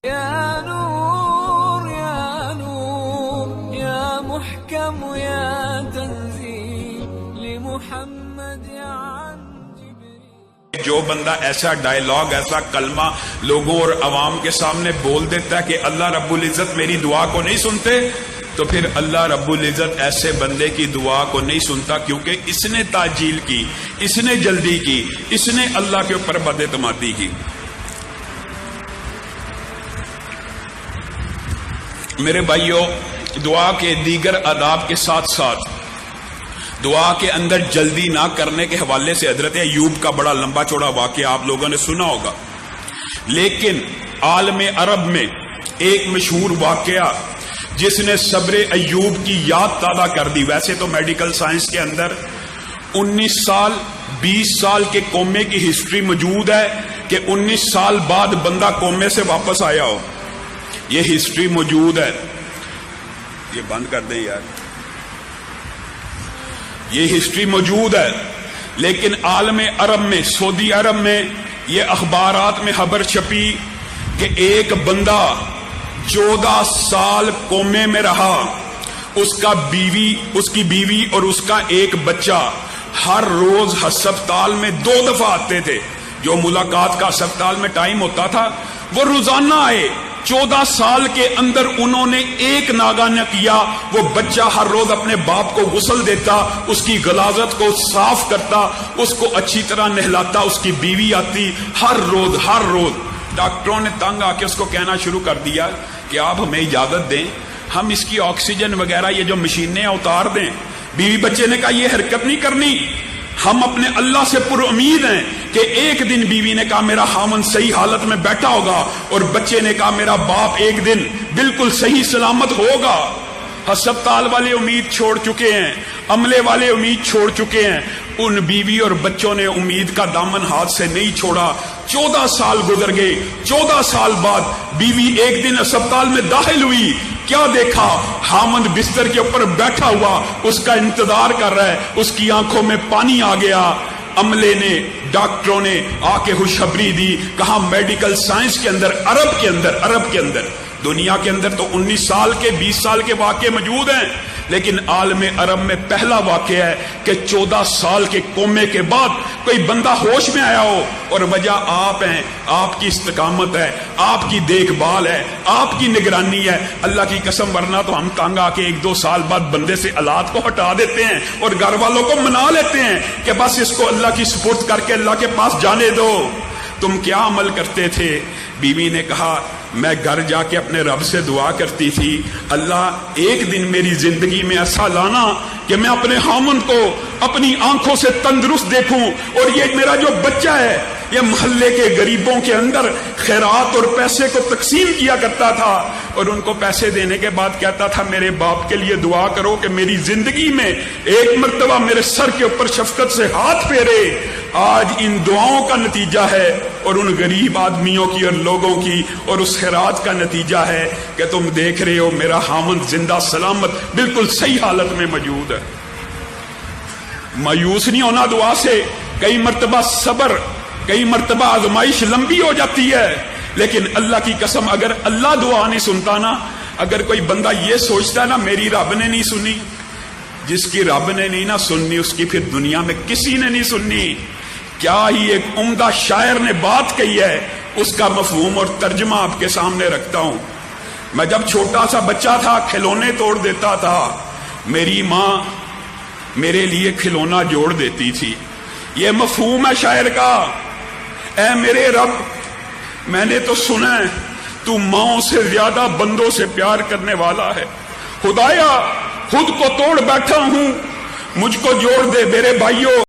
يا نور يا نور يا محكم يا تنزيل لمحمد عن جبريل. جو بندہ ایسا ڈائلاگ ایسا کلمہ لوگوں اور عوام کے سامنے بول دیتا ہے کہ اللہ رب العزت میری دعا کو نہیں سنتے، تو پھر اللہ رب العزت ایسے بندے کی دعا کو نہیں سنتا، کیونکہ اس نے تعجیل کی، اس نے جلدی کی، اس نے اللہ کے اوپر بد اعتمادی کی. میرے بھائیوں، دعا کے دیگر آداب کے ساتھ ساتھ دعا کے اندر جلدی نہ کرنے کے حوالے سے حضرت ایوب کا بڑا لمبا چوڑا واقعہ آپ لوگوں نے سنا ہوگا، لیکن عالم عرب میں ایک مشہور واقعہ جس نے صبر ایوب کی یاد تازہ کر دی. ویسے تو میڈیکل سائنس کے اندر 19 سال 20 سال کے کومے کی ہسٹری موجود ہے کہ 19 سال بعد بندہ کومے سے واپس آیا ہو، یہ ہسٹری موجود ہے. یہ بند کر دیں یار، یہ ہسٹری موجود ہے. لیکن عالم عرب میں، سعودی عرب میں یہ اخبارات میں خبر چھپی کہ ایک بندہ 14 سال کومے میں رہا. اس کی بیوی اور اس کا ایک بچہ ہر روز ہسپتال میں 2 دفعہ آتے تھے. جو ملاقات کا ہسپتال میں ٹائم ہوتا تھا وہ روزانہ آئے. 14 سال کے اندر انہوں نے ایک ناگا نہ کیا. وہ بچہ ہر روز اپنے باپ کو غسل دیتا، اس کی غلاظت کو صاف کرتا، اس کو اچھی طرح نہلاتا. اس کی بیوی آتی ہر روز. ڈاکٹروں نے تنگ آ کے اس کو کہنا شروع کر دیا کہ آپ ہمیں اجازت دیں، ہم اس کی آکسیجن وغیرہ یہ جو مشینیں اتار دیں. بیوی بچے نے کہا یہ حرکت نہیں کرنی، ہم اپنے اللہ سے پر امید ہیں کہ ایک دن بیوی نے کہا میرا خامن صحیح حالت میں بیٹھا ہوگا، اور بچے نے کہا میرا باپ ایک دن بالکل صحیح سلامت ہوگا. ہسپتال والے امید چھوڑ چکے ہیں، عملے والے امید چھوڑ چکے ہیں. ان بیوی اور بچوں نے امید کا دامن ہاتھ سے نہیں چھوڑا. 14 سال گزر گئے. 14 سال بعد بیوی ایک دن ہسپتال میں داخل ہوئی. کیا دیکھا؟ خامند بستر کے اوپر بیٹھا ہوا اس کا انتظار کر رہا ہے. اس کی آنکھوں میں پانی آ گیا. عملے نے، ڈاکٹروں نے آ کے خوشخبری دی، کہا میڈیکل سائنس کے اندر، عرب کے اندر دنیا کے اندر تو 19 سال کے 20 سال کے واقعے موجود ہیں، لیکن عالم عرب میں پہلا واقعہ ہے کہ 14 سال کے کومے کے بعد کوئی بندہ ہوش میں آیا ہو. اور وجہ آپ ہیں، آپ کی استقامت ہے، آپ کی دیکھ بھال ہے، آپ کی نگرانی ہے. اللہ کی قسم، ورنہ تو ہم تانگ آ کے 1-2 سال بعد بندے سے اولاد کو ہٹا دیتے ہیں اور گھر والوں کو منا لیتے ہیں کہ بس اس کو اللہ کی سپرد کر کے اللہ کے پاس جانے دو. تم کیا عمل کرتے تھے؟ بیوی نے کہا میں گھر جا کے اپنے رب سے دعا کرتی تھی، اللہ ایک دن میری زندگی میں ایسا لانا کہ میں اپنے خامن کو اپنی آنکھوں سے تندرست دیکھوں، اور یہ میرا جو بچہ ہے یہ محلے کے غریبوں کے اندر خیرات اور پیسے کو تقسیم کیا کرتا تھا، اور ان کو پیسے دینے کے بعد کہتا تھا میرے باپ کے لیے دعا کرو کہ میری زندگی میں ایک مرتبہ میرے سر کے اوپر شفقت سے ہاتھ پھیرے. آج ان دعاؤں کا نتیجہ ہے، اور ان غریب آدمیوں کی اور لوگوں کی اور اس خیرات کا نتیجہ ہے کہ تم دیکھ رہے ہو میرا خامن زندہ سلامت بالکل صحیح حالت میں موجود ہے. مایوس نہیں ہونا دعا سے. کئی مرتبہ صبر، کئی مرتبہ آزمائش لمبی ہو جاتی ہے، لیکن اللہ کی قسم اگر اللہ دعا نہیں سنتا نا، اگر کوئی بندہ یہ سوچتا نا میری رب نے نہیں سنی، جس کی رب نے نہیں نہ سننی اس کی پھر دنیا میں کسی نے نہیں سننی. کیا ہی ایک عمدہ شاعر نے بات کہی ہے، اس کا مفہوم اور ترجمہ آپ کے سامنے رکھتا ہوں. میں جب چھوٹا سا بچہ تھا کھلونے توڑ دیتا تھا، میری ماں میرے لیے کھلونا جوڑ دیتی تھی. یہ مفہوم ہے شاعر کا. اے میرے رب، میں نے تو سنا ہے تو ماؤں سے زیادہ بندوں سے پیار کرنے والا ہے. خدایا خود کو توڑ بیٹھا ہوں، مجھ کو جوڑ دے میرے بھائیوں.